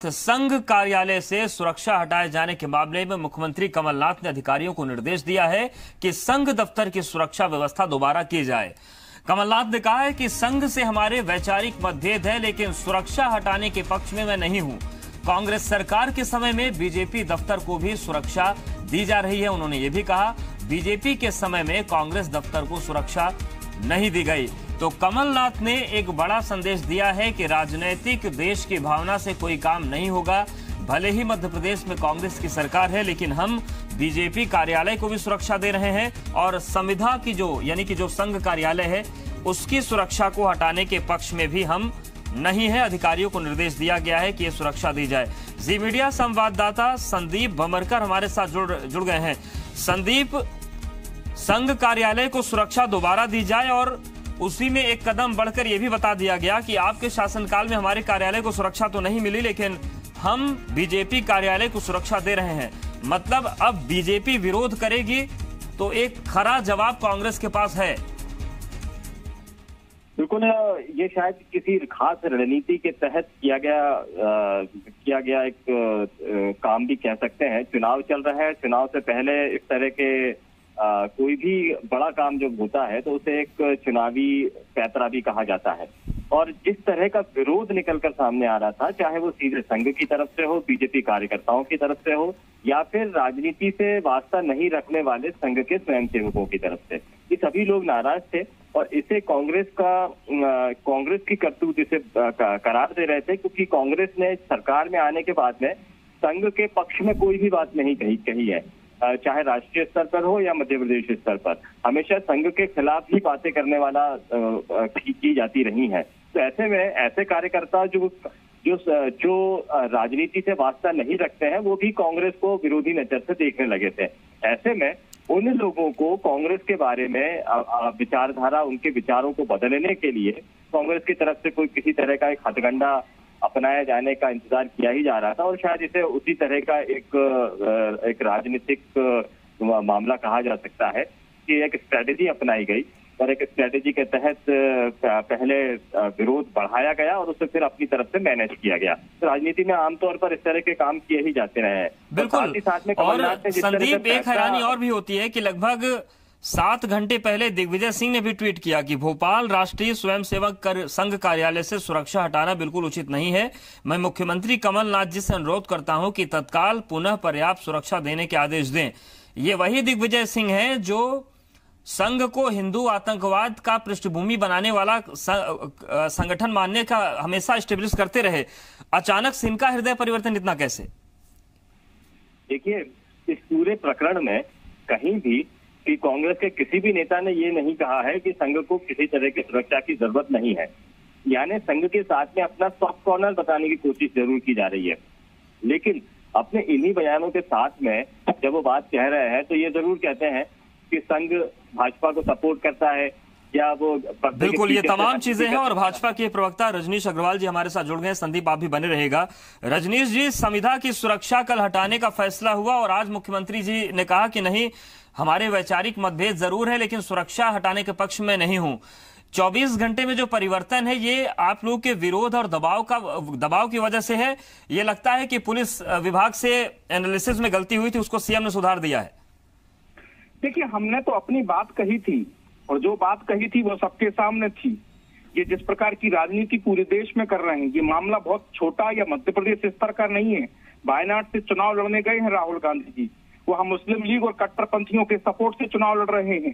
संघ कार्यालय से सुरक्षा हटाए जाने के मामले में मुख्यमंत्री कमलनाथ ने अधिकारियों को निर्देश दिया है कि संघ दफ्तर की सुरक्षा व्यवस्था दोबारा की जाए। कमलनाथ ने कहा है कि संघ से हमारे वैचारिक मतभेद है, लेकिन सुरक्षा हटाने के पक्ष में मैं नहीं हूं। कांग्रेस सरकार के समय में बीजेपी दफ्तर को भी सुरक्षा दी जा रही है। उन्होंने ये भी कहा, बीजेपी के समय में कांग्रेस दफ्तर को सुरक्षा नहीं दी गई। तो कमलनाथ ने एक बड़ा संदेश दिया है कि राजनीतिक देश की भावना से कोई काम नहीं होगा। भले ही मध्य प्रदेश में कांग्रेस की सरकार है, लेकिन हम बीजेपी कार्यालय को भी सुरक्षा दे रहे हैं और संविधा की यानी कि जो संघ कार्यालय है उसकी सुरक्षा को हटाने के पक्ष में भी हम नहीं है। अधिकारियों को निर्देश दिया गया है कि ये सुरक्षा दी जाए। जी मीडिया संवाददाता संदीप भमरकर हमारे साथ जुड़ गए हैं। संदीप, संघ कार्यालय को सुरक्षा दोबारा दी जाए और उसी में एक कदम बढ़कर यह भी बता दिया गया कि आपके शासनकाल में हमारे कार्यालय को सुरक्षा तो नहीं मिली, लेकिन हम बीजेपी कार्यालय को सुरक्षा दे रहे हैं। मतलब अब बीजेपी विरोध करेगी तो एक खरा जवाब कांग्रेस के पास है। बिल्कुल, ये शायद किसी खास रणनीति के तहत किया गया एक काम भी कह सकते हैं। चुनाव चल रहा है, चुनाव से पहले इस तरह के कोई भी बड़ा काम जब होता है तो उसे एक चुनावी पैतरा भी कहा जाता है। और जिस तरह का विरोध निकलकर सामने आ रहा था, चाहे वो सीधे संघ की तरफ से हो, बीजेपी कार्यकर्ताओं की तरफ से हो, या फिर राजनीति से वास्ता नहीं रखने वाले संघ के स्वयंसेवकों की तरफ से, ये सभी लोग नाराज थे और इसे कांग्रेस की करतूत इसे करार दे रहे थे, क्योंकि कांग्रेस ने सरकार में आने के बाद में संघ के पक्ष में कोई भी बात नहीं कही है, चाहे राष्ट्रीय स्तर पर हो या मध्य प्रदेश स्तर पर। हमेशा संघ के खिलाफ ही बातें करने वाला की जाती रही है। तो ऐसे में ऐसे कार्यकर्ता जो राजनीति से वास्ता नहीं रखते हैं, वो भी कांग्रेस को विरोधी नजर से देखने लगे थे। ऐसे में उन लोगों को कांग्रेस के बारे में विचारधारा, उनके विचारों को बदलने के लिए कांग्रेस की तरफ से कोई किसी तरह का एक हथकंडा अपनाया जाने का इंतजार किया ही जा रहा था और शायद इसे उसी तरह का एक राजनीतिक मामला कहा जा सकता है कि एक स्ट्रेटेजी अपनाई गई और एक स्ट्रेटेजी के तहत पहले विरोध बढ़ाया गया और उसे फिर अपनी तरफ से मैनेज किया गया। तो राजनीति में आमतौर पर इस तरह के काम किए ही जाते रहे हैं। बिल्कुल। और संदीप, एक हैरानी और भी होती है कि लगभग 7 घंटे पहले दिग्विजय सिंह ने भी ट्वीट किया कि भोपाल राष्ट्रीय स्वयंसेवक संघ कार्यालय से सुरक्षा हटाना बिल्कुल उचित नहीं है। मैं मुख्यमंत्री कमलनाथ जी से अनुरोध करता हूं कि तत्काल पुनः पर्याप्त सुरक्षा देने के आदेश दें। ये वही दिग्विजय सिंह हैं जो संघ को हिंदू आतंकवाद का पृष्ठभूमि बनाने वाला संगठन मानने का हमेशा स्टेब्लिश करते रहे। अचानक से इनका हृदय परिवर्तन इतना कैसे? देखिए, इस पूरे प्रकरण में कहीं भी कि कांग्रेस के किसी भी नेता ने ये नहीं कहा है कि संघ को किसी तरह की सुरक्षा की जरूरत नहीं है। यानी संघ के साथ में अपना सॉफ्ट कॉर्नर बताने की कोशिश जरूर की जा रही है, लेकिन अपने इन्हीं बयानों के साथ में जब वो बात कह रहे हैं तो ये जरूर कहते हैं कि संघ भाजपा को सपोर्ट करता है या वो बिल्कुल, ये तमाम चीजें हैं। और भाजपा के प्रवक्ता रजनीश अग्रवाल जी हमारे साथ जुड़ गए हैं। संदीप, आप भी बने रहेगा। रजनीश जी, संविधा की सुरक्षा कल हटाने का फैसला हुआ और आज मुख्यमंत्री जी ने कहा कि नहीं, हमारे वैचारिक मतभेद जरूर है, लेकिन सुरक्षा हटाने के पक्ष में नहीं हूं। 24 घंटे में जो परिवर्तन है ये आप लोग के विरोध और दबाव की वजह से है। ये लगता है कि पुलिस विभाग से एनालिसिस में गलती हुई थी, उसको सीएम ने सुधार दिया है। देखिए, हमने तो अपनी बात कही थी और जो बात कही थी वो सबके सामने थी। ये जिस प्रकार की राजनीति पूरे देश में कर रहे हैं, ये मामला बहुत छोटा या मध्य प्रदेश स्तर का नहीं है। वायनाड से चुनाव लड़ने गए हैं राहुल गांधी जी, वहाँ मुस्लिम लीग और कट्टरपंथियों के सपोर्ट से चुनाव लड़ रहे हैं।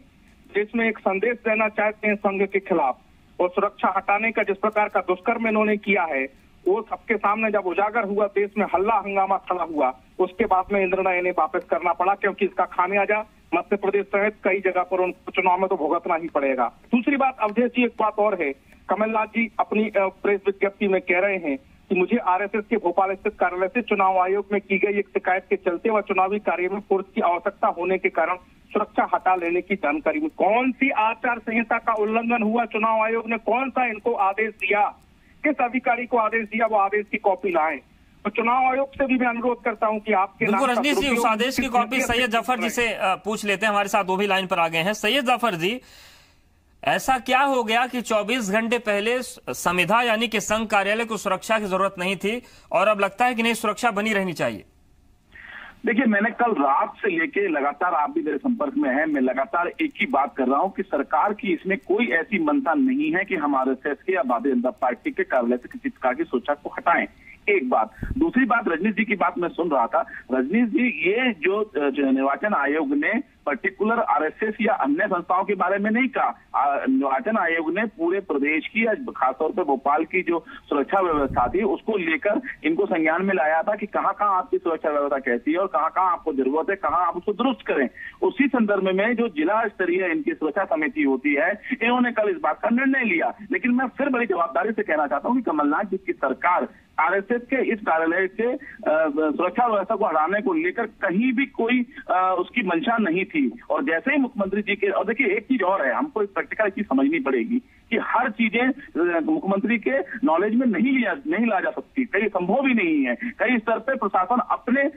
देश में एक संदेश देना चाहते हैं संघ के खिलाफ और सुरक्षा हटाने का जिस प्रकार का दुष्कर्म इन्होंने किया है वो सबके सामने जब उजागर हुआ, देश में हल्ला हंगामा खड़ा हुआ, उसके बाद में निर्णय इन्हें वापस करना पड़ा, क्योंकि इसका खामियाजा मध्य प्रदेश सहित कई जगह पर उनको चुनाव में तो भुगतना ही पड़ेगा। दूसरी बात, अवधेश जी, एक बात और है। कमलनाथ जी अपनी प्रेस विज्ञप्ति में कह रहे हैं कि मुझे आरएसएस के भोपाल स्थित कार्यालय से चुनाव आयोग में की गई एक शिकायत के चलते व चुनावी कार्य में फोर्स की आवश्यकता होने के कारण सुरक्षा हटा लेने की जानकारी हुई। कौन सी आचार संहिता का उल्लंघन हुआ? चुनाव आयोग ने कौन सा इनको आदेश दिया? किस अधिकारी को आदेश दिया? वो आदेश की कॉपी लाएं। तो चुनाव आयोग से भी मैं अनुरोध करता हूं कि आपके रजनीश जी, उस आदेश की कॉपी सैयद जाफर जी से पूछ लेते हैं। हमारे साथ वो भी लाइन पर आ गए हैं। सैयद जाफर जी, ऐसा क्या हो गया कि 24 घंटे पहले संविदा यानी कि संघ कार्यालय को सुरक्षा की जरूरत नहीं थी और अब लगता है कि नहीं, सुरक्षा बनी रहनी चाहिए? देखिए, मैंने कल रात से लेके लगातार, आप भी मेरे संपर्क में हैं, मैं लगातार एक ही बात कर रहा हूं कि सरकार की इसमें कोई ऐसी मंशा नहीं है कि हम आरएसएस के या भारतीय जनता पार्टी के कार्यालय से किसी प्रकार की सुरक्षा को हटाएं। एक बात। दूसरी बात, रजनीश जी की बात मैं सुन रहा था। रजनीश जी, ये जो निर्वाचन आयोग ने पर्टिकुलर आरएसएस या अन्य संस्थाओं के बारे में नहीं कहा, निर्वाचन आयोग ने पूरे प्रदेश की, खासतौर पर भोपाल की जो सुरक्षा व्यवस्था थी उसको लेकर इनको संज्ञान में लाया था कि कहां कहां आपकी सुरक्षा व्यवस्था कैसी है और कहां कहां आपको जरूरत है, कहां आप उसको दुरुस्त करें। उसी संदर्भ में जो जिला स्तरीय इनकी सुरक्षा समिति होती है, इन्होंने कल इस बात का निर्णय लिया। लेकिन मैं फिर बड़ी जवाबदारी से कहना चाहता हूं कि कमलनाथ जी की सरकार आरएसएस के इस कार्यालय से सुरक्षा व्यवस्था को हटाने को लेकर कहीं भी कोई उसकी मंशा नहीं थी। और जैसे ही मुख्यमंत्री जी के, और देखिए एक चीज और है, हमको एक प्रैक्टिकल चीज समझनी पड़ेगी कि हर चीजें मुख्यमंत्री के नॉलेज में नहीं ला जा सकती, कई संभव ही नहीं है। कई स्तर पर प्रशासन अपने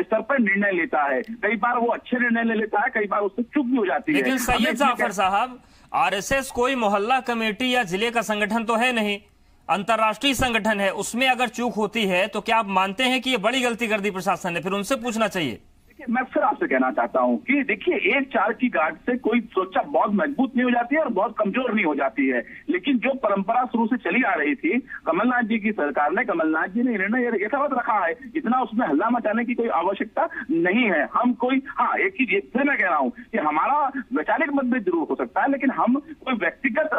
स्तर पर निर्णय लेता है, कई बार वो अच्छे निर्णय ले लेता है, कई बार उससे चूक भी हो जाती है। लेकिन सैयद जाफर साहब, आरएसएस कोई मोहल्ला कमेटी या जिले का संगठन तो है नहीं, अंतर्राष्ट्रीय संगठन है। उसमें अगर चूक होती है तो क्या आप मानते हैं कि ये बड़ी गलती कर दी प्रशासन ने? फिर उनसे पूछना चाहिए। मैं फिर आपसे कहना चाहता हूं कि देखिए, 1-4 की गार्ड से कोई सुरक्षा बहुत मजबूत नहीं हो जाती है और बहुत कमजोर नहीं हो जाती है। लेकिन जो परंपरा शुरू से चली आ रही थी, कमलनाथ जी की सरकार ने, कमलनाथ जी ने निर्णय यथावत रखा है, इतना उसमें हल्ला मचाने की कोई आवश्यकता नहीं है। हम कोई, हाँ, एक चीज फिर मैं कह रहा हूं कि हमारा वैचारिक मतभेद जरूर हो सकता है, लेकिन हम कोई व्यक्तिगत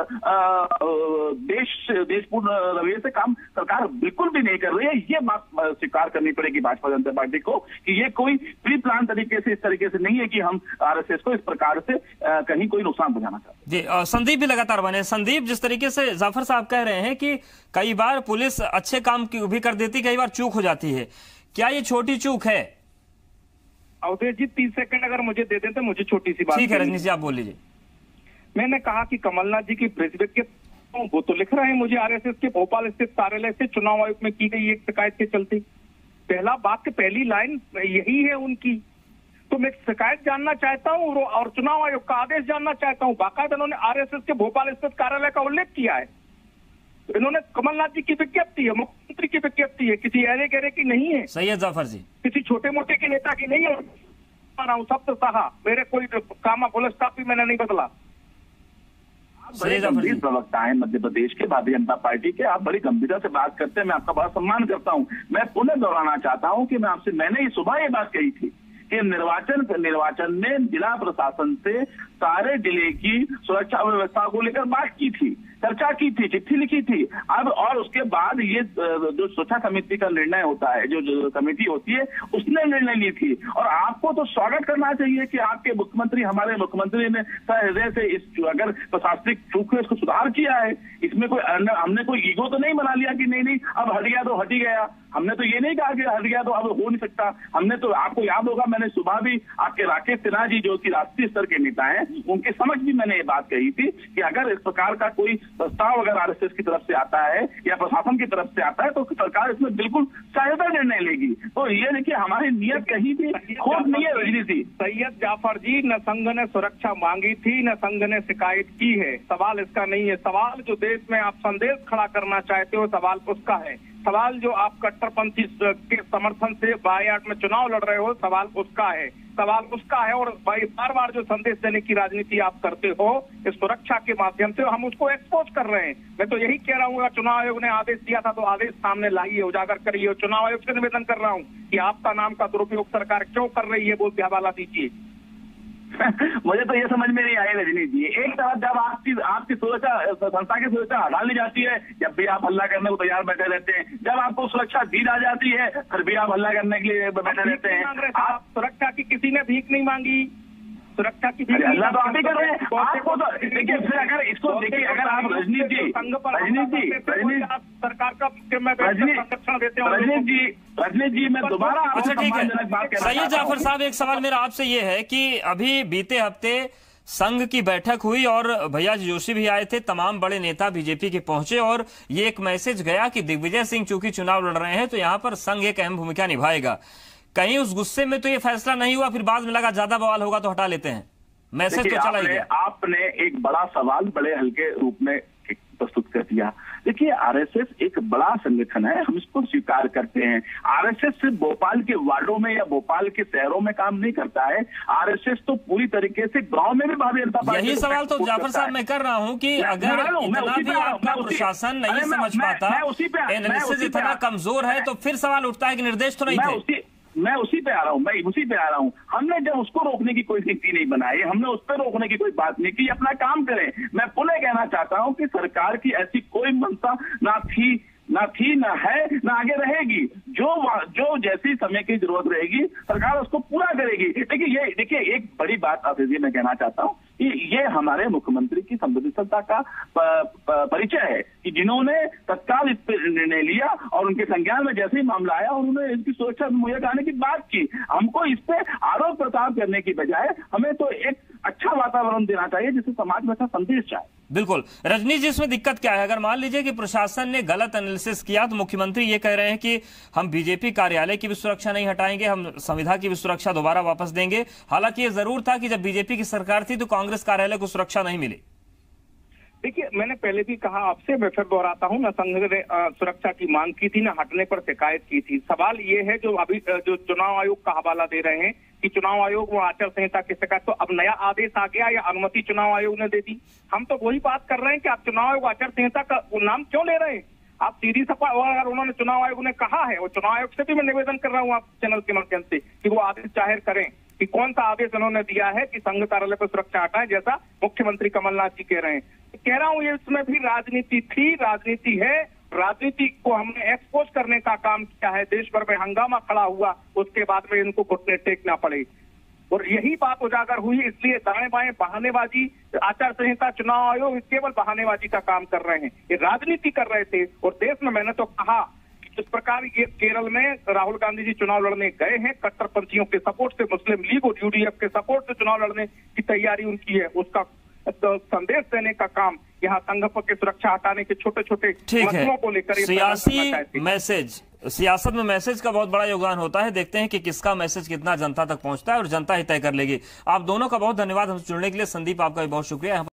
देशपूर्ण रवैये से काम सरकार बिल्कुल भी नहीं कर रही है। ये बात स्वीकार करनी पड़ेगी भाजपा जनता पार्टी को कि ये कोई प्री प्लान तरीके से, इस तरीके से नहीं है कि हम आरएसएस को इस प्रकार से कहीं कोई नुकसान पहुंचाना चाहते हैं। जी, संदीप भी लगातार बने। संदीप, जिस तरीके से जाफर साहब कह रहे हैं कि कई बार पुलिस अच्छे काम की भी कर देती, कई बार चूक हो जाती है, क्या ये छोटी चूक है? अवधेश जी 30 सेकंड अगर मुझे दे दें तो मुझे छोटी सी बात। ठीक है रजनीश जी, आप बोल लीजिए। मैंने कहा कि कमलनाथ जी की प्रेस विज्ञप्ति, वो तो लिख रहे हैं मुझे आरएसएस के भोपाल स्थित कार्यालय से चुनाव आयोग में की गई एक शिकायत के चलते। पहला बात की पहली लाइन यही है उनकी। तो मैं शिकायत जानना चाहता हूं और चुनाव आयोग का आदेश जानना चाहता हूं। बाकायदा उन्होंने आरएसएस के भोपाल स्थित कार्यालय का उल्लेख किया है। तो इन्होंने कमलनाथ जी की विज्ञप्ति है, मुख्यमंत्री की विज्ञप्ति है, किसी ऐरे गहरे की नहीं है, सैयद जाफर जी, किसी छोटे मोटे के नेता की नहीं है। शब्द कहा, मेरे कोई कामा फुल स्टॉप भी मैंने नहीं बदला। बड़े गंभीर प्रवक्ता है मध्य प्रदेश के भारतीय जनता पार्टी के, आप बड़ी गंभीरता से बात करते हैं, मैं आपका बड़ा सम्मान करता हूं। मैं पुनः दोहराना चाहता हूं कि मैंने सुबह ये बात कही थी कि निर्वाचन ने जिला प्रशासन से सारे जिले की सुरक्षा व्यवस्था को लेकर बात की थी, चर्चा की थी, चिट्ठी लिखी थी। अब और उसके बाद ये जो सुरक्षा समिति का निर्णय होता है, जो कमेटी होती है, उसने निर्णय ली थी। और आपको तो स्वागत करना चाहिए कि आपके मुख्यमंत्री, हमारे मुख्यमंत्री ने हृदय से इस अगर प्रशासनिक चूक है इसको सुधार किया है। इसमें कोई हमने कोई ईगो तो नहीं बना लिया कि नहीं अब हट गया तो हट ही गया। हमने तो ये नहीं कहा कि हट गया तो अब हो नहीं सकता। हमने तो, आपको याद होगा, मैंने सुबह भी आपके राकेश सिन्हा जी जो कि राष्ट्रीय स्तर के नेता हैं, उनके समझ भी मैंने ये बात कही थी कि अगर इस प्रकार का कोई प्रस्ताव अगर आरएसएस की तरफ से आता है या प्रशासन की तरफ से आता है तो सरकार इसमें बिल्कुल सहायता निर्णय लेगी। तो ये देखिए, हमारी नियत कहीं भी खोट नहीं है। रजनीश जी, सैयद जाफर जी, न संघ ने सुरक्षा मांगी थी, न संघ ने शिकायत की है। सवाल इसका नहीं है। सवाल जो देश में आप संदेश खड़ा करना चाहते हो, सवाल उसका है। सवाल जो आप कट्टरपंथी के समर्थन से बायाट में चुनाव लड़ रहे हो, सवाल उसका है। सवाल उसका है। और बार बार जो संदेश देने की राजनीति आप करते हो इस सुरक्षा के माध्यम से, हम उसको एक्सपोज कर रहे हैं। मैं तो यही कह रहा हूँ, चुनाव आयोग ने आदेश दिया था तो आदेश सामने लाइए, उजागर करिए। चुनाव आयोग से निवेदन कर रहा हूँ कि आपका नाम का दुरुपयोग सरकार क्यों कर रही है, बोलते हवाला दीजिए। मुझे तो ये समझ में नहीं आई रजनीश जी। एक तरफ जब आपकी सुरक्षा, संस्था की सुरक्षा हटा ली जाती है, जब भी आप हल्ला करने को तैयार बैठे रहते हैं। जब आपको सुरक्षा दी जा जाती है, फिर भी आप हल्ला करने के लिए बैठे रहते हैं। आप सुरक्षा की किसी ने भीख नहीं मांगी, सुरक्षा की भीख हल्ला तो आप ही कर रहे हैं। आपको तो देखिए, फिर अगर इसको देखिए, अगर आप रजनीश जी सरकार का संरक्षण देते हैं। रजनीश जी मैं दोबारा, अच्छा ठीक है सैयद जाफर साहब, एक सवाल मेरा आपसे ये है कि अभी बीते हफ्ते संघ की बैठक हुई और भैया जोशी भी आए थे, तमाम बड़े नेता बीजेपी के पहुंचे और ये एक मैसेज गया कि दिग्विजय सिंह चूंकि चुनाव लड़ रहे हैं तो यहां पर संघ एक अहम भूमिका निभाएगा। कहीं उस गुस्से में तो ये फैसला नहीं हुआ, फिर बाद में लगा ज्यादा बवाल होगा तो हटा लेते हैं? मैसेज तो चला ही गया। आपने एक बड़ा सवाल बड़े हल्के रूप में प्रस्तुत कर दिया। देखिए, आरएसएस एक बड़ा संगठन है, हम इसको स्वीकार करते हैं। आरएसएस सिर्फ भोपाल के वार्डों में या भोपाल के शहरों में काम नहीं करता है। आरएसएस तो पूरी तरीके से गांव में भी भारतीय जनता पार्टी। यही सवाल तो जाफर साहब मैं कर रहा हूं कि अगर इतना भी आपका प्रशासन नहीं समझ पाता, एनालिसिस इतना कमजोर है, तो फिर सवाल उठता है कि निर्देश तो नहीं थे। मैं उसी पे आ रहा हूं। हमने जब उसको रोकने की कोई नीति नहीं बनाई, हमने उस पर रोकने की कोई बात नहीं की, अपना काम करें। मैं पुनः कहना चाहता हूं कि सरकार की ऐसी कोई मंशा ना थी, ना है, ना आगे रहेगी। जो जैसी समय की जरूरत रहेगी सरकार उसको पूरा करेगी। देखिए एक बड़ी बात आप मैं कहना चाहता हूं कि ये हमारे मुख्यमंत्री की संवेदनशीलता का परिचय है कि जिन्होंने तत्काल इस पर निर्णय लिया और उनके संज्ञान में जैसे ही मामला आया उन्होंने इनकी सुरक्षा मुहैया कराने की बात की। हमको इस पे आरोप प्रत्यारोप करने की बजाय हमें तो एक अच्छा वातावरण देना चाहिए जिससे समाज में अच्छा संदेश जाए। बिल्कुल। रजनी जी, इसमें दिक्कत क्या है? अगर मान लीजिए कि प्रशासन ने गलत एनालिसिस किया, तो मुख्यमंत्री ये कह रहे हैं कि हम बीजेपी कार्यालय की भी सुरक्षा नहीं हटाएंगे, हम संविधा की भी सुरक्षा दोबारा वापस देंगे। हालांकि ये जरूर था कि जब बीजेपी की सरकार थी तो कांग्रेस कार्यालय को सुरक्षा नहीं मिली। देखिए, मैंने पहले भी कहा आपसे, मैं फिर दोहराता हूं, न संघ ने सुरक्षा की मांग की थी, न हटने पर शिकायत की थी। सवाल ये है जो अभी जो चुनाव आयोग का हवाला दे रहे हैं कि चुनाव आयोग वो आचार संहिता की शिकायत, तो अब नया आदेश आ गया या अनुमति चुनाव आयोग ने दे दी? हम तो वही बात कर रहे हैं कि आप चुनाव आयोग आचार संहिता का नाम क्यों ले रहे हैं? आप सीधी सफा, अगर उन्होंने चुनाव आयोग ने कहा है, और चुनाव आयोग से भी मैं निवेदन कर रहा हूं आप चैनल के माध्यम से कि वो आदेश जाहिर करें कि कौन सा आदेश उन्होंने दिया है कि संघ कार्यालय पर सुरक्षा हटाएं, जैसा मुख्यमंत्री कमलनाथ जी कह रहे हैं। कह रहा हूं ये इसमें भी राजनीति थी, राजनीति है। राजनीति को हमने एक्सपोज करने का काम किया है। देश भर में हंगामा खड़ा हुआ, उसके बाद में इनको घुटने टेकना पड़े, और यही बात उजागर हुई। इसलिए दाएं बाएं बहानेबाजी, आचार संहिता, चुनाव आयोग केवल बहानेबाजी का काम कर रहे हैं, ये राजनीति कर रहे थे। और देश में मैंने तो कहा इस प्रकार ये केरल में राहुल गांधी जी चुनाव लड़ने गए हैं, कट्टरपंथियों के सपोर्ट से, मुस्लिम लीग और यूडीएफ के सपोर्ट से चुनाव लड़ने की तैयारी उनकी है। उसका तो संदेश देने का काम यहाँ संघ की सुरक्षा हटाने के छोटे छोटे मसलों को लेकर सियासी मैसेज, सियासत में मैसेज का बहुत बड़ा योगदान होता है। देखते हैं कि किसका मैसेज कितना जनता तक पहुंचता है और जनता ही तय कर लेगी। आप दोनों का बहुत धन्यवाद हमसे जुड़ने के लिए। संदीप, आपका भी बहुत शुक्रिया।